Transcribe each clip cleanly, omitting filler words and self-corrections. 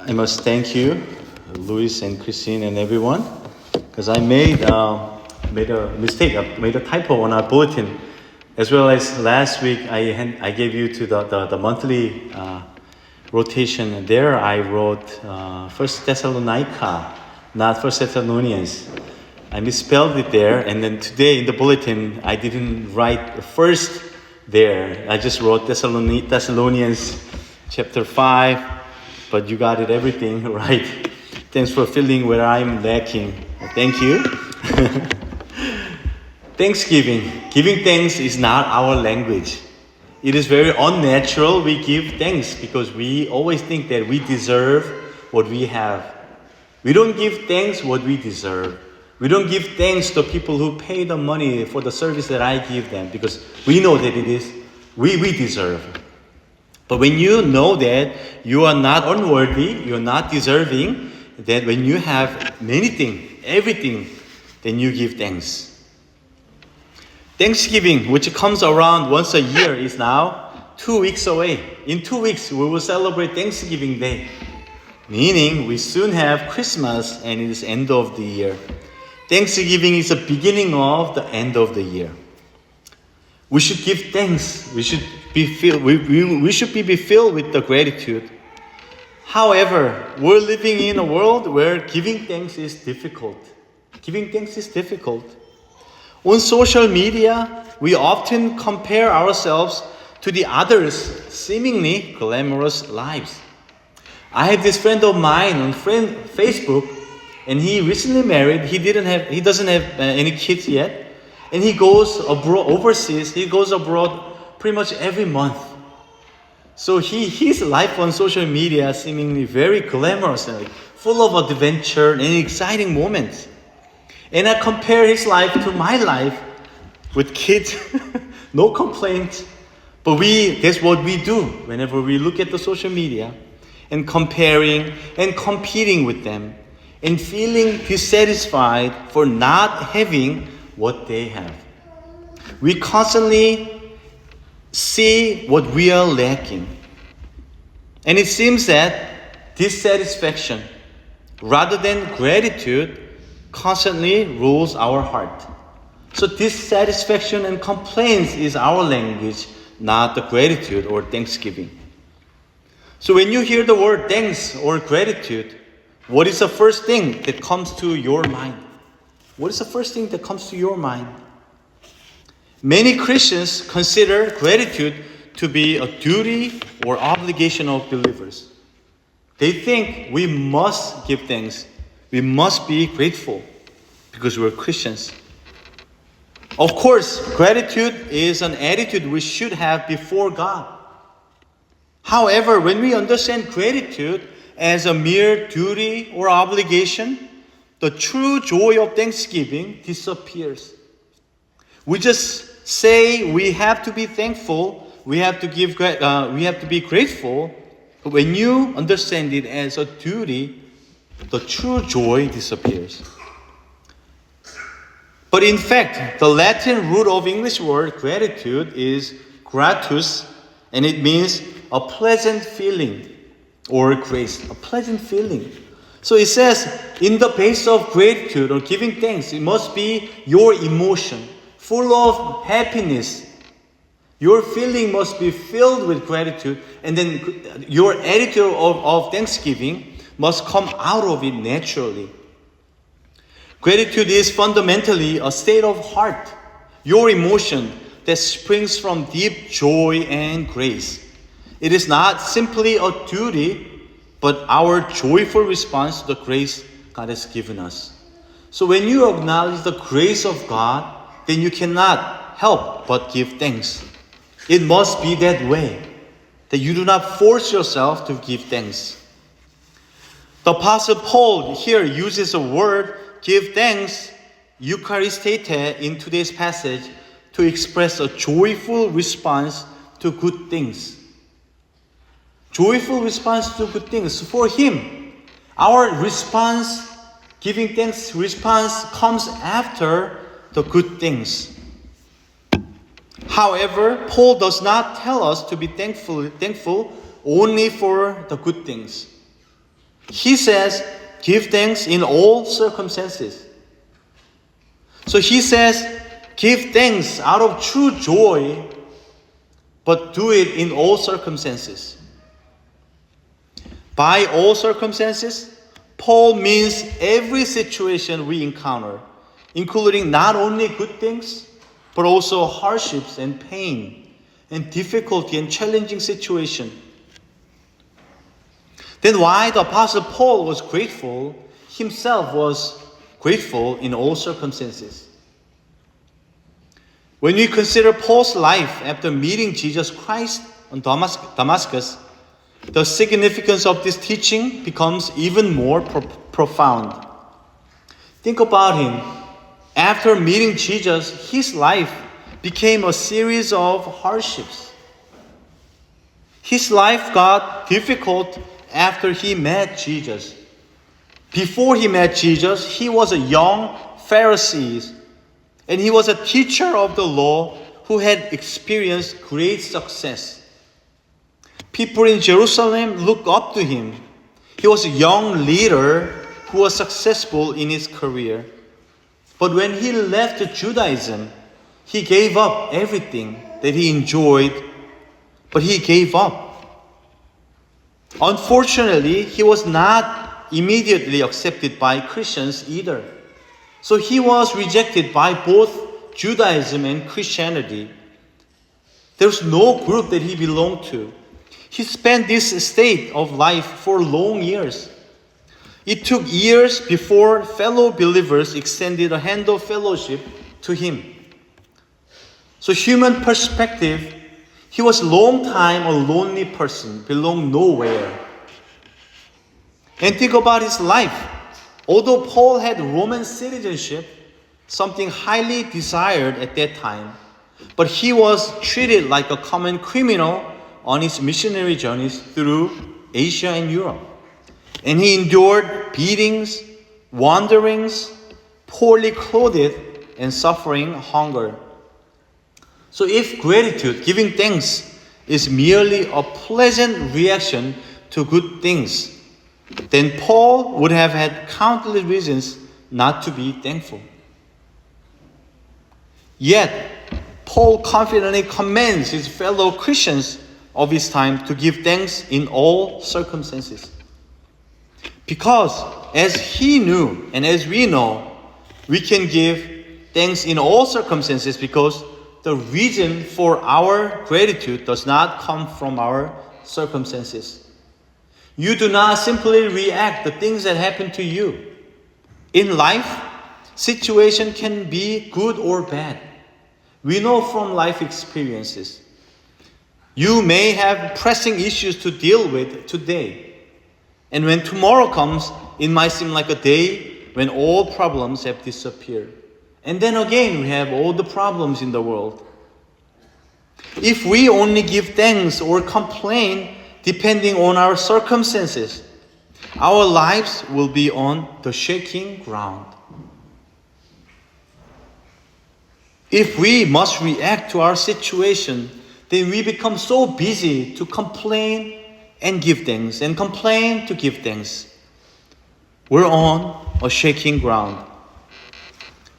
I must thank you, Luis and Christine and everyone, because I made a mistake, I made a typo on our bulletin, as well as last week I gave you to the monthly rotation. There I wrote First Thessalonica, not First Thessalonians. I misspelled it there, and then today in the bulletin I didn't write first there. I just wrote Thessalonians chapter 5. But you got it everything right. Thanks for filling where I'm lacking. Thank you. Thanksgiving. Giving thanks is not our language. It is very unnatural we give thanks because we always think that we deserve what we have. We don't give thanks what we deserve. We don't give thanks to people who pay the money for the service that I give them because we know that it is we deserve. But when you know that you are not unworthy, you are not deserving, that when you have many things, everything, then you give thanks. Thanksgiving, which comes around once a year, is now 2 weeks away. In 2 weeks, we will celebrate Thanksgiving Day, meaning we soon have Christmas and it is end of the year. Thanksgiving is the beginning of the end of the year. We should give thanks. We should be filled with the gratitude. However, we're living in a world where giving thanks is difficult. Giving thanks is difficult. On social media, we often compare ourselves to the others' seemingly glamorous lives. I have this friend of mine on Facebook, and he recently married. He doesn't have any kids yet. And he goes overseas. He goes abroad pretty much every month. So his life on social media seemingly very glamorous and full of adventure and exciting moments. And I compare his life to my life with kids, no complaints. But that's what we do whenever we look at the social media and comparing and competing with them and feeling dissatisfied for not having what they have. We constantly see what we are lacking. And it seems that dissatisfaction, rather than gratitude, constantly rules our heart. So dissatisfaction and complaints is our language, not the gratitude or thanksgiving. So when you hear the word thanks or gratitude, what is the first thing that comes to your mind? What is the first thing that comes to your mind? Many Christians consider gratitude to be a duty or obligation of believers. They think we must give thanks. We must be grateful because we're Christians. Of course, gratitude is an attitude we should have before God. However, when we understand gratitude as a mere duty or obligation, the true joy of thanksgiving disappears. We just say we have to be thankful, we have to be grateful. But when you understand it as a duty, the true joy disappears. But in fact, the Latin root of English word gratitude is gratus, and it means a pleasant feeling or grace, a pleasant feeling. So it says, in the base of gratitude or giving thanks, it must be your emotion, full of happiness. Your feeling must be filled with gratitude, and then your attitude of thanksgiving must come out of it naturally. Gratitude is fundamentally a state of heart, your emotion that springs from deep joy and grace. It is not simply a duty, but our joyful response to the grace God has given us. So when you acknowledge the grace of God, then you cannot help but give thanks. It must be that way, that you do not force yourself to give thanks. The Apostle Paul here uses a word, give thanks, Eucharistete, in today's passage to express a joyful response to good things. Joyful response to good things. For him, our response, giving thanks response, comes after the good things. However, Paul does not tell us to be thankful only for the good things. He says, give thanks in all circumstances. So he says, give thanks out of true joy, but do it in all circumstances. By all circumstances, Paul means every situation we encounter, including not only good things, but also hardships and pain and difficulty and challenging situation. Then why the Apostle Paul was grateful, himself was grateful in all circumstances. When we consider Paul's life after meeting Jesus Christ on Damascus, the significance of this teaching becomes even more profound. Think about him. After meeting Jesus, his life became a series of hardships. His life got difficult after he met Jesus. Before he met Jesus, he was a young Pharisee, and he was a teacher of the law who had experienced great success. People in Jerusalem looked up to him. He was a young leader who was successful in his career. But when he left Judaism, he gave up everything that he enjoyed, but he gave up. Unfortunately, he was not immediately accepted by Christians either. So he was rejected by both Judaism and Christianity. There was no group that he belonged to. He spent this state of life for long years. It took years before fellow believers extended a hand of fellowship to him. So human perspective, he was long time a lonely person, belonged nowhere. And think about his life. Although Paul had Roman citizenship, something highly desired at that time, but he was treated like a common criminal on his missionary journeys through Asia and Europe. And he endured beatings, wanderings, poorly clothed, and suffering hunger. So if gratitude, giving thanks, is merely a pleasant reaction to good things, then Paul would have had countless reasons not to be thankful. Yet, Paul confidently commands his fellow Christians of his time to give thanks in all circumstances. Because as he knew and as we know, we can give thanks in all circumstances because the reason for our gratitude does not come from our circumstances. You do not simply react to things that happen to you. In life, situation can be good or bad. We know from life experiences. You may have pressing issues to deal with today. And when tomorrow comes, it might seem like a day when all problems have disappeared. And then again, we have all the problems in the world. If we only give thanks or complain depending on our circumstances, our lives will be on the shaking ground. If we must react to our situation, then we become so busy to complain and give thanks, and complain to give thanks. We're on a shaking ground.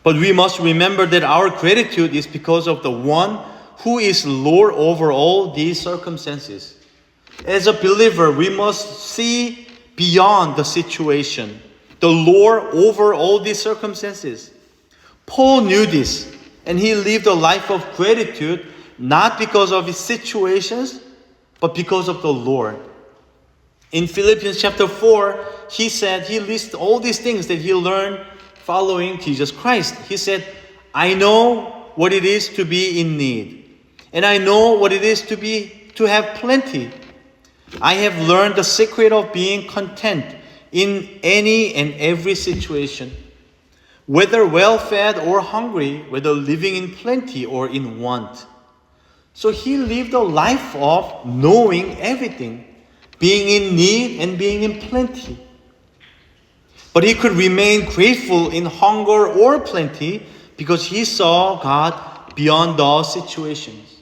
But we must remember that our gratitude is because of the one who is Lord over all these circumstances. As a believer, we must see beyond the situation, the Lord over all these circumstances. Paul knew this, and he lived a life of gratitude, not because of his situations, but because of the Lord. In Philippians chapter 4, he said, he lists all these things that he learned following Jesus Christ. He said, I know what it is to be in need, and I know what it is to have plenty. I have learned the secret of being content in any and every situation, whether well-fed or hungry, whether living in plenty or in want. So he lived a life of knowing everything, being in need and being in plenty. But he could remain grateful in hunger or plenty because he saw God beyond those situations.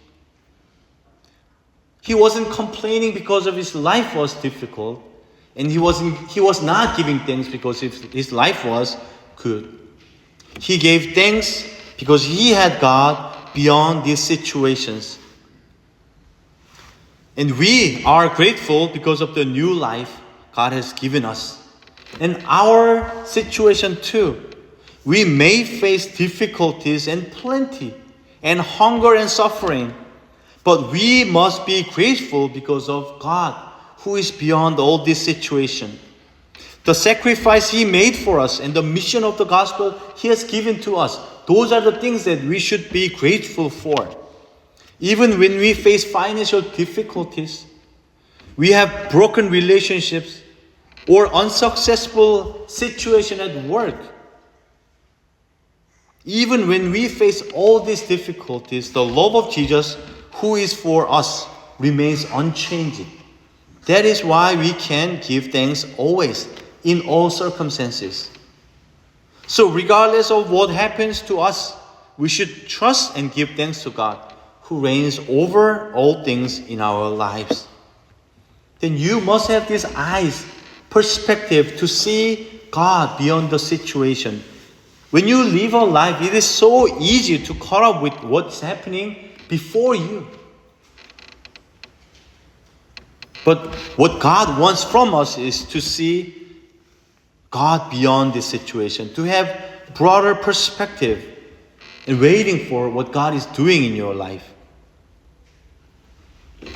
He wasn't complaining because of his life was difficult, And he was not giving thanks because his life was good. He gave thanks because he had God beyond these situations. And we are grateful because of the new life God has given us. And our situation too. We may face difficulties and plenty, and hunger and suffering, but we must be grateful because of God, who is beyond all this situation. The sacrifice He made for us and the mission of the gospel He has given to us, those are the things that we should be grateful for. Even when we face financial difficulties, we have broken relationships or unsuccessful situation at work. Even when we face all these difficulties, the love of Jesus, who is for us, remains unchanging. That is why we can give thanks always, in all circumstances. So regardless of what happens to us, we should trust and give thanks to God, who reigns over all things in our lives. Then you must have these eyes, perspective to see God beyond the situation. When you live a life, it is so easy to caught up with what's happening before you. But what God wants from us is to see God beyond this situation, to have broader perspective and waiting for what God is doing in your life.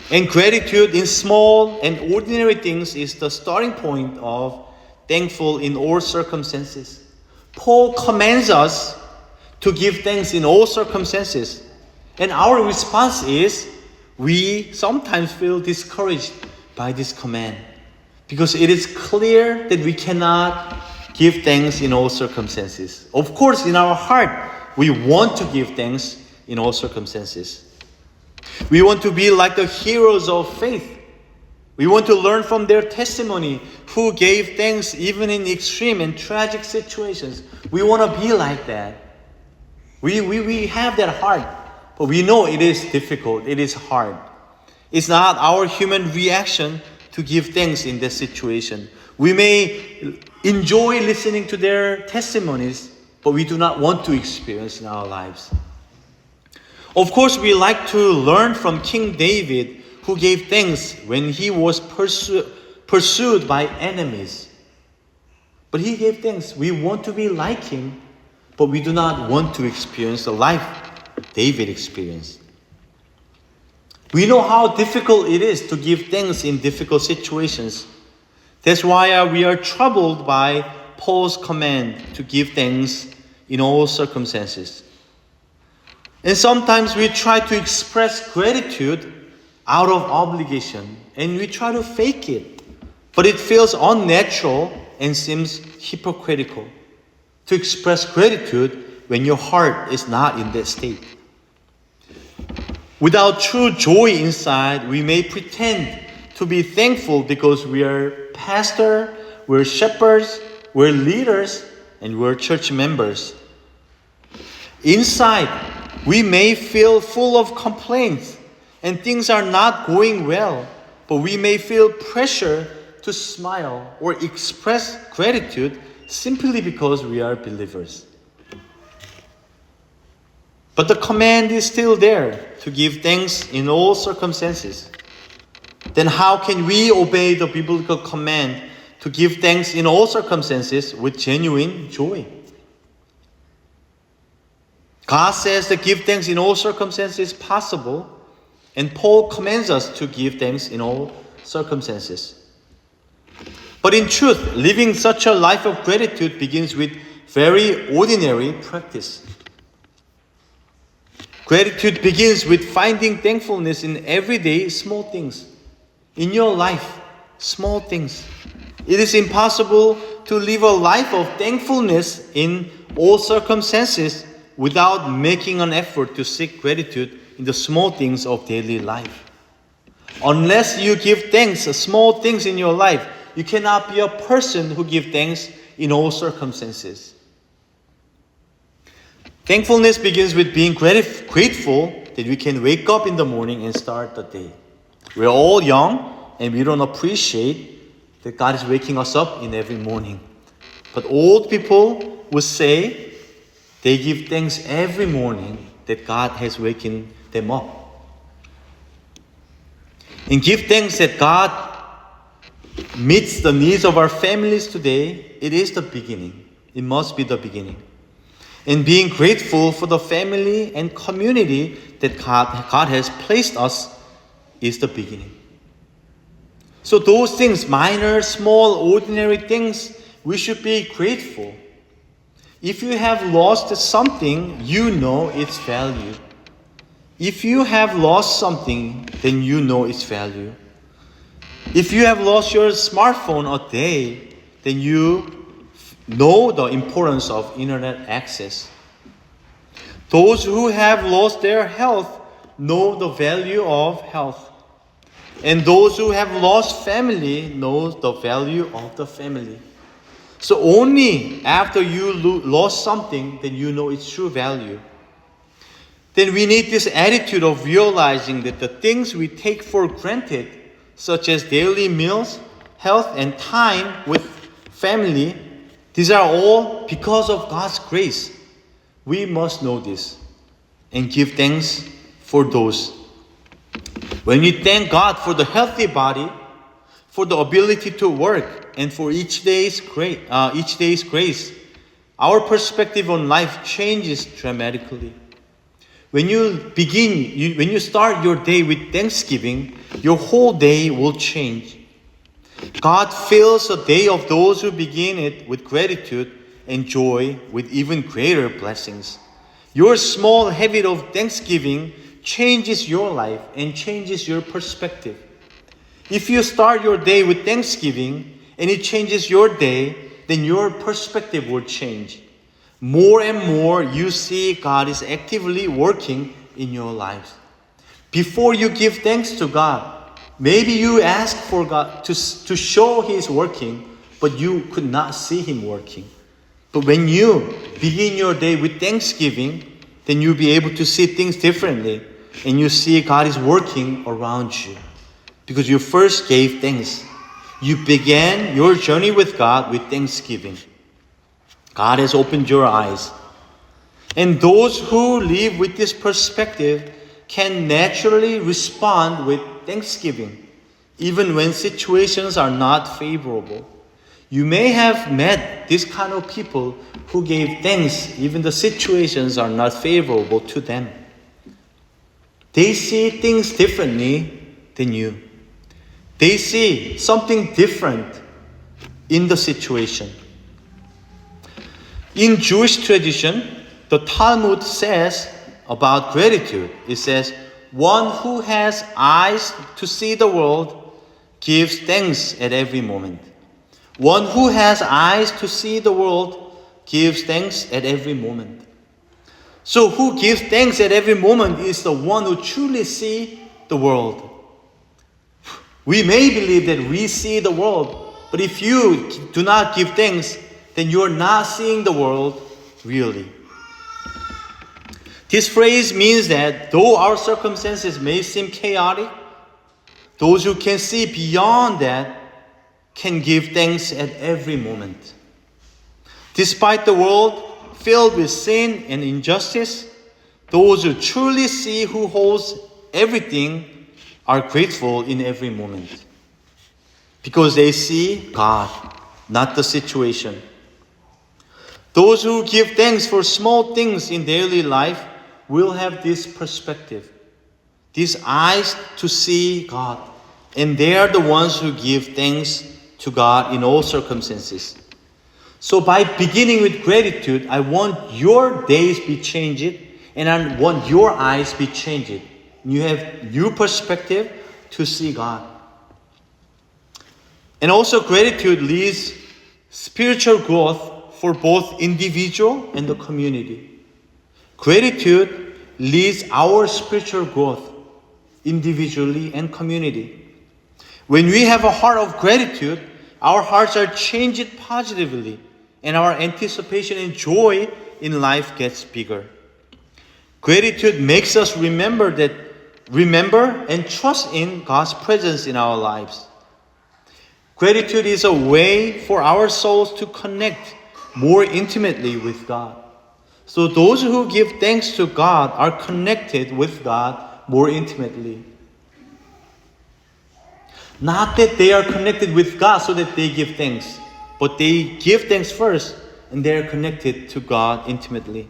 And gratitude in small and ordinary things is the starting point of thankful in all circumstances. Paul commands us to give thanks in all circumstances. And our response is, we sometimes feel discouraged by this command, because it is clear that we cannot give thanks in all circumstances. Of course, in our heart, we want to give thanks in all circumstances. We want to be like the heroes of faith. We want to learn from their testimony, who gave thanks even in extreme and tragic situations. We want to be like that. We have that heart, but we know it is difficult, it is hard. It's not our human reaction to give thanks in this situation. We may enjoy listening to their testimonies, but we do not want to experience in our lives. Of course, we like to learn from King David, who gave thanks when he was pursued by enemies. But he gave thanks. We want to be like him, but we do not want to experience the life David experienced. We know how difficult it is to give thanks in difficult situations. That's why we are troubled by Paul's command to give thanks in all circumstances. And sometimes we try to express gratitude out of obligation, and we try to fake it. But it feels unnatural and seems hypocritical to express gratitude when your heart is not in that state. Without true joy inside, we may pretend to be thankful because we are pastor, we're shepherds, we're leaders, and we're church members. Inside, we may feel full of complaints and things are not going well, but we may feel pressure to smile or express gratitude simply because we are believers. But the command is still there to give thanks in all circumstances. Then how can we obey the biblical command to give thanks in all circumstances with genuine joy? God says that give thanks in all circumstances is possible, and Paul commands us to give thanks in all circumstances. But in truth, living such a life of gratitude begins with very ordinary practice. Gratitude begins with finding thankfulness in everyday small things. In your life, small things. It is impossible to live a life of thankfulness in all circumstances without making an effort to seek gratitude in the small things of daily life. Unless you give thanks for small things in your life, you cannot be a person who gives thanks in all circumstances. Thankfulness begins with being grateful that we can wake up in the morning and start the day. We're all young and we don't appreciate that God is waking us up in every morning. But old people would say they give thanks every morning that God has waken them up. And give thanks that God meets the needs of our families today. It is the beginning. It must be the beginning. And being grateful for the family and community that God has placed us is the beginning. So those things, minor, small, ordinary things, we should be grateful. If you have lost something, you know its value. If you have lost something, then you know its value. If you have lost your smartphone a day, then you know the importance of internet access. Those who have lost their health know the value of health. And those who have lost family know the value of the family. So only after you lost something, then you know its true value. Then we need this attitude of realizing that the things we take for granted, such as daily meals, health, and time with family, these are all because of God's grace. We must know this and give thanks for those. When we thank God for the healthy body, for the ability to work, and for each day's grace, our perspective on life changes dramatically. When you start your day with thanksgiving, your whole day will change. God fills the day of those who begin it with gratitude and joy with even greater blessings. Your small habit of thanksgiving changes your life and changes your perspective. If you start your day with thanksgiving and it changes your day, then your perspective will change. More and more you see God is actively working in your lives. Before you give thanks to God, maybe you ask for God to show He's working, but you could not see Him working. But when you begin your day with thanksgiving, then you'll be able to see things differently. And you see God is working around you. Because you first gave thanks. You began your journey with God with thanksgiving. God has opened your eyes. And those who live with this perspective can naturally respond with thanksgiving, even when situations are not favorable. You may have met this kind of people who gave thanks even the situations are not favorable to them. They see things differently than you. They see something different in the situation. In Jewish tradition, the Talmud says about gratitude, it says, one who has eyes to see the world gives thanks at every moment. One who has eyes to see the world gives thanks at every moment. So who gives thanks at every moment is the one who truly sees the world. We may believe that we see the world, but if you do not give thanks, then you are not seeing the world really. This phrase means that though our circumstances may seem chaotic, those who can see beyond that can give thanks at every moment. Despite the world filled with sin and injustice, those who truly see who holds everything are grateful in every moment. Because they see God, not the situation. Those who give thanks for small things in daily life will have this perspective, these eyes to see God. And they are the ones who give thanks to God in all circumstances. So by beginning with gratitude, I want your days be changed and I want your eyes be changed. You have new perspective to see God. And also gratitude leads spiritual growth for both individual and the community. Gratitude leads our spiritual growth individually and community. When we have a heart of gratitude, our hearts are changed positively and our anticipation and joy in life gets bigger. Gratitude makes us remember and trust in God's presence in our lives. Gratitude is a way for our souls to connect more intimately with God. So those who give thanks to God are connected with God more intimately. Not that they are connected with God so that they give thanks, but they give thanks first and they are connected to God intimately.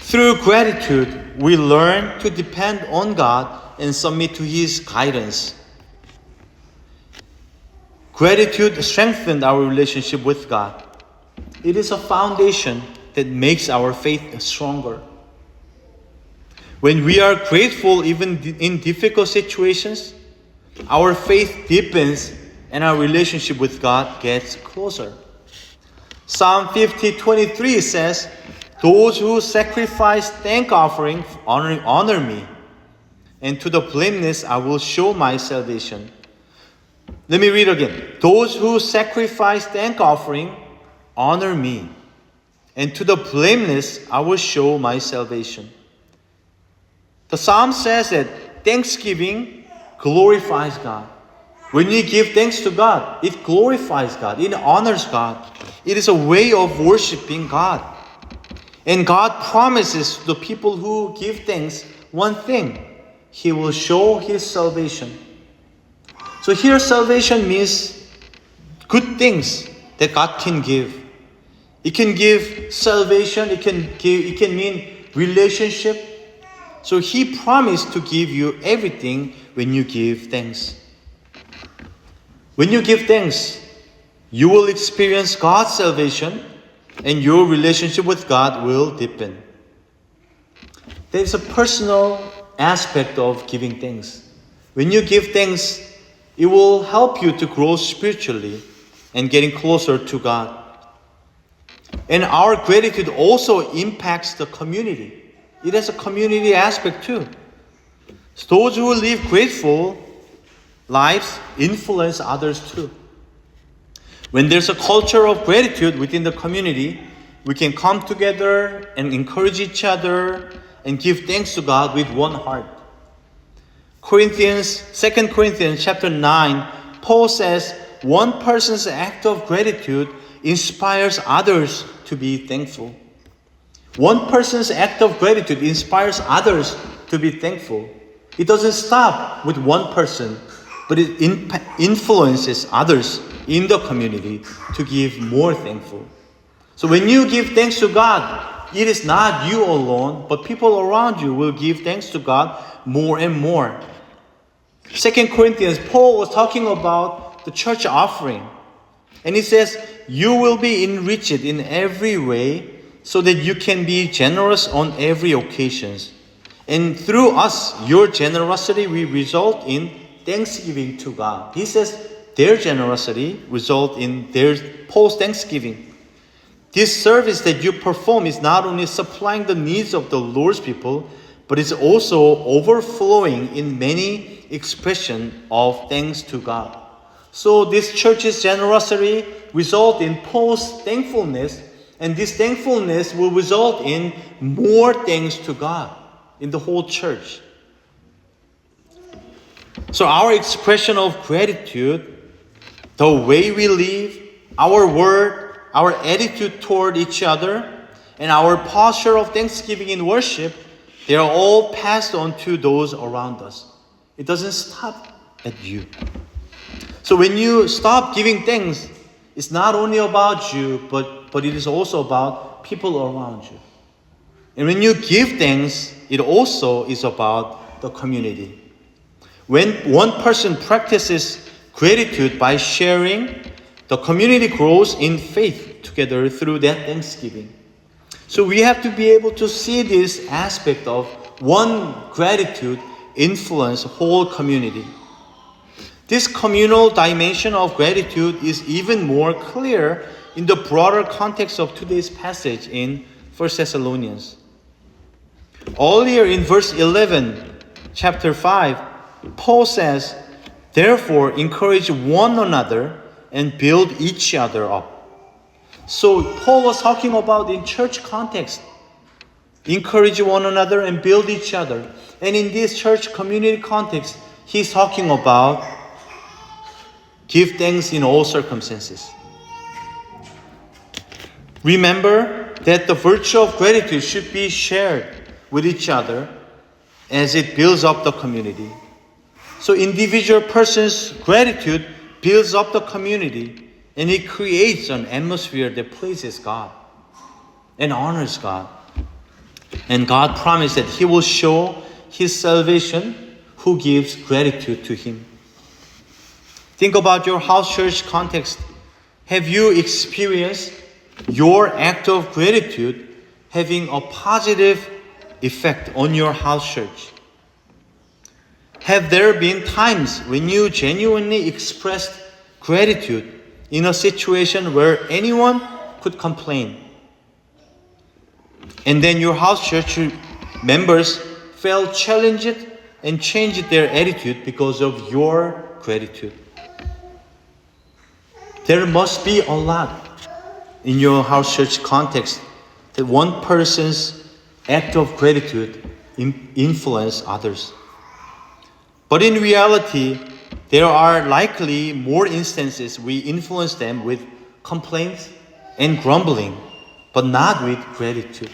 Through gratitude, we learn to depend on God and submit to His guidance. Gratitude strengthens our relationship with God. It is a foundation that makes our faith stronger. When we are grateful even in difficult situations, our faith deepens and our relationship with God gets closer. Psalm 50:23 says, "Those who sacrifice thank offering honor me, and to the blameless I will show my salvation." Let me read again. "Those who sacrifice thank offering honor me, and to the blameless I will show my salvation." The Psalm says that thanksgiving glorifies God. When you give thanks to God, it glorifies God, it honors God. It is a way of worshiping God. And God promises to the people who give thanks one thing: He will show His salvation. So here salvation means good things that God can give. It can give salvation, it can mean relationship. So He promised to give you everything when you give thanks. When you give thanks, you will experience God's salvation and your relationship with God will deepen. There is a personal aspect of giving thanks. When you give thanks, it will help you to grow spiritually and getting closer to God. And our gratitude also impacts the community. It has a community aspect too. So those who live grateful lives influence others too. When there's a culture of gratitude within the community, we can come together and encourage each other and give thanks to God with one heart. 2 Corinthians chapter 9, Paul says, one person's act of gratitude inspires others to be thankful. One person's act of gratitude inspires others to be thankful. It doesn't stop with one person, but it influences others in the community to give more thankful. So when you give thanks to God, it is not you alone, but people around you will give thanks to God more and more. 2 Corinthians, Paul was talking about the church offering. And he says, you will be enriched in every way so that you can be generous on every occasion. And through us, your generosity will result in thanksgiving to God. He says their generosity result in Paul's thanksgiving. This service that you perform is not only supplying the needs of the Lord's people, but it's also overflowing in many expressions of thanks to God. So this church's generosity result in Paul's thankfulness, and this thankfulness will result in more thanks to God in the whole church. So our expression of gratitude, the way we live, our word, our attitude toward each other, and our posture of thanksgiving in worship, they are all passed on to those around us. It doesn't stop at you. So when you stop giving thanks, it's not only about you, but it is also about people around you. And when you give thanks, it also is about the community. When one person practices gratitude by sharing, the community grows in faith together through that thanksgiving. So we have to be able to see this aspect of one gratitude influence the whole community. This communal dimension of gratitude is even more clear in the broader context of today's passage in 1 Thessalonians. Earlier in verse 11, chapter 5, Paul says, therefore encourage one another and build each other up. So Paul was talking about in church context, encourage one another and build each other. And in this church community context, he's talking about Give thanks in all circumstances. Remember that the virtue of gratitude should be shared with each other as it builds up the community. So individual person's gratitude builds up the community, and it creates an atmosphere that pleases God and honors God. And God promised that He will show His salvation who gives gratitude to Him. Think about your house church context. Have you experienced your act of gratitude having a positive effect on your house church? Have there been times when you genuinely expressed gratitude in a situation where anyone could complain? And then your house church members felt challenged and changed their attitude because of your gratitude. There must be a lot in your house church context that one person's act of gratitude influence others. But in reality, there are likely more instances we influence them with complaints and grumbling, but not with gratitude.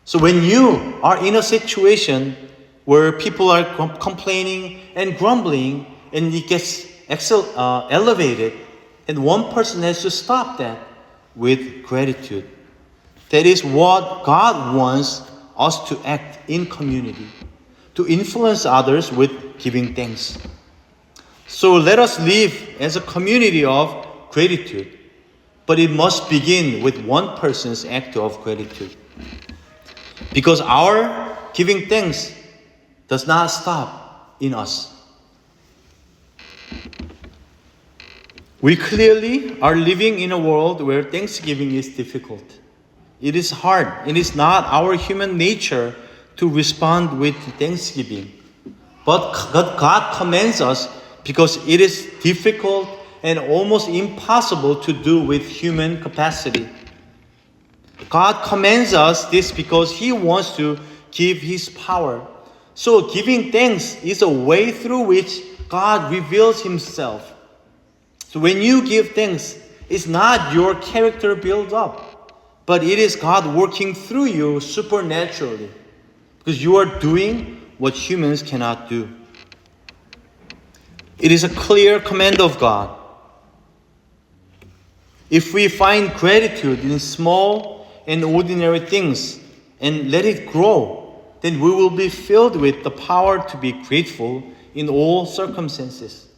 So when you are in a situation where people are complaining and grumbling and it gets elevated, then one person has to stop that with gratitude. That is what God wants us to act in community, to influence others with giving thanks. So let us live as a community of gratitude, but it must begin with one person's act of gratitude. Because our giving thanks does not stop in us. We clearly are living in a world where thanksgiving is difficult. It is hard. It is not our human nature to respond with thanksgiving. But God commands us because it is difficult and almost impossible to do with human capacity. God commands us this because He wants to give His power. So giving thanks is a way through which God reveals Himself. So when you give thanks, it's not your character build up, but it is God working through you supernaturally, because you are doing what humans cannot do. It is a clear command of God. If we find gratitude in small and ordinary things and let it grow, then we will be filled with the power to be grateful in all circumstances.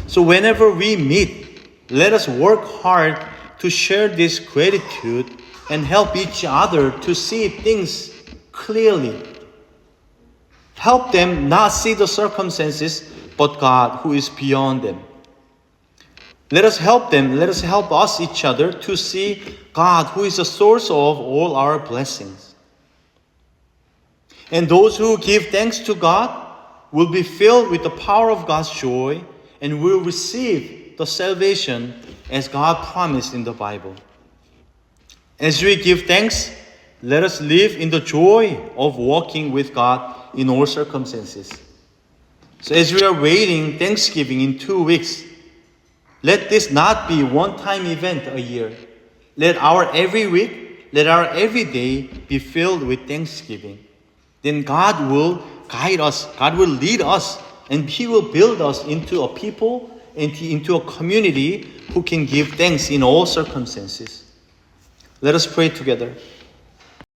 So whenever we meet, let us work hard to share this gratitude and help each other to see things clearly. Help them not see the circumstances, but God who is beyond them. Let us help them, let us help us each other to see God who is the source of all our blessings. And those who give thanks to God will be filled with the power of God's joy and will receive the salvation as God promised in the Bible. As we give thanks, let us live in the joy of walking with God in all circumstances. So as we are waiting Thanksgiving in 2 weeks, let this not be one-time event a year. Let our every week, let our every day be filled with thanksgiving. Then God will guide us, God will lead us, and He will build us into a people and into a community who can give thanks in all circumstances. Let us pray together.